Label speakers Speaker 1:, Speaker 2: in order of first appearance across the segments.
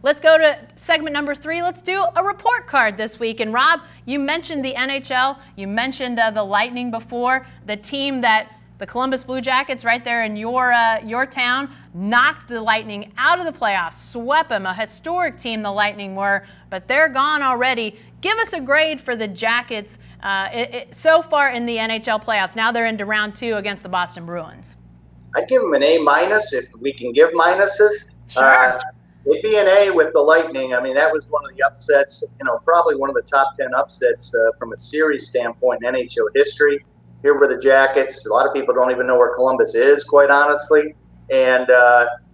Speaker 1: let's go to segment number 3. Let's do a report card this week. And Rob, you mentioned the NHL. You mentioned the Lightning before. The team that the Columbus Blue Jackets right there in your town knocked the Lightning out of the playoffs, swept them. A historic team the Lightning were, but they're gone already. Give us a grade for the Jackets so far in the NHL playoffs. Now they're into round 2 against the Boston Bruins.
Speaker 2: I'd give them an A- if we can give minuses.
Speaker 1: Sure.
Speaker 2: It'd be an A with the Lightning. I mean, that was one of the upsets, probably one of the top 10 upsets from a series standpoint in NHL history. Here were the Jackets. A lot of people don't even know where Columbus is, quite honestly. And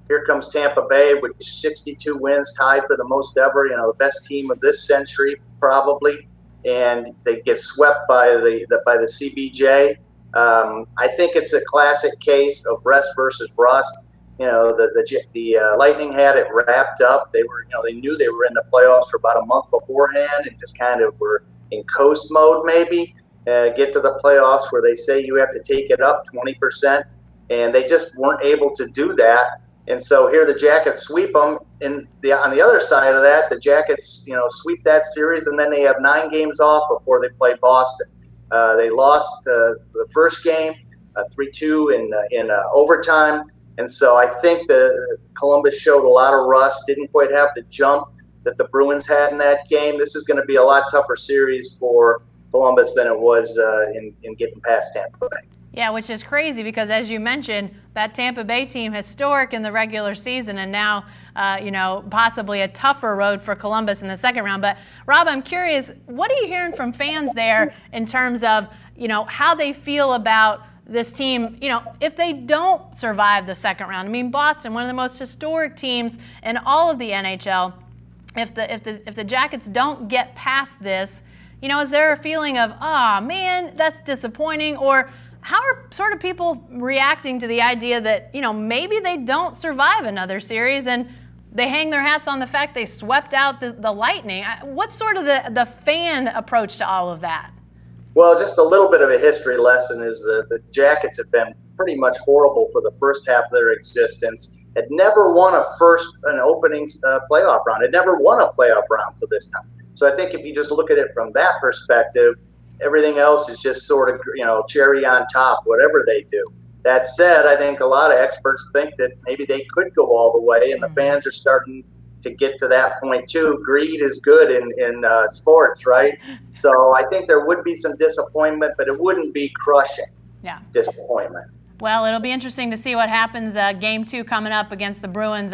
Speaker 2: here comes Tampa Bay with 62 wins, tied for the most ever, the best team of this century, probably. And they get swept by the CBJ. I think it's a classic case of rest versus rust. The Lightning had it wrapped up. They were, they knew they were in the playoffs for about a month beforehand and just kind of were in coast mode maybe. Get to the playoffs where they say you have to take it up 20%, and they just weren't able to do that. And so here the Jackets sweep them. On the other side of that, the Jackets, sweep that series, and then they have 9 games off before they play Boston. They lost the first game, 3-2 in overtime. And so I think the Columbus showed a lot of rust, didn't quite have the jump that the Bruins had in that game. This is going to be a lot tougher series for Columbus than it was in getting past Tampa Bay.
Speaker 1: Yeah, which is crazy because, as you mentioned, that Tampa Bay team historic in the regular season, and now, possibly a tougher road for Columbus in the second round. But Rob, I'm curious, what are you hearing from fans there in terms of, how they feel about this team, if they don't survive the second round? I mean, Boston, one of the most historic teams in all of the NHL. If the Jackets don't get past this, is there a feeling of, man, that's disappointing? Or how are sort of people reacting to the idea that, maybe they don't survive another series and they hang their hats on the fact they swept out the Lightning? What's sort of the fan approach to all of that?
Speaker 2: Well, just a little bit of a history lesson is the Jackets have been pretty much horrible for the first half of their existence. Had never won an opening playoff round. Had never won a playoff round till this time. So I think if you just look at it from that perspective, everything else is just sort of, cherry on top, whatever they do. That said, I think a lot of experts think that maybe they could go all the way, and the fans are starting to get to that point too. Greed is good in sports, right? So I think there would be some disappointment, but it wouldn't be crushing disappointment.
Speaker 1: Well, it'll be interesting to see what happens. Game 2 coming up against the Bruins.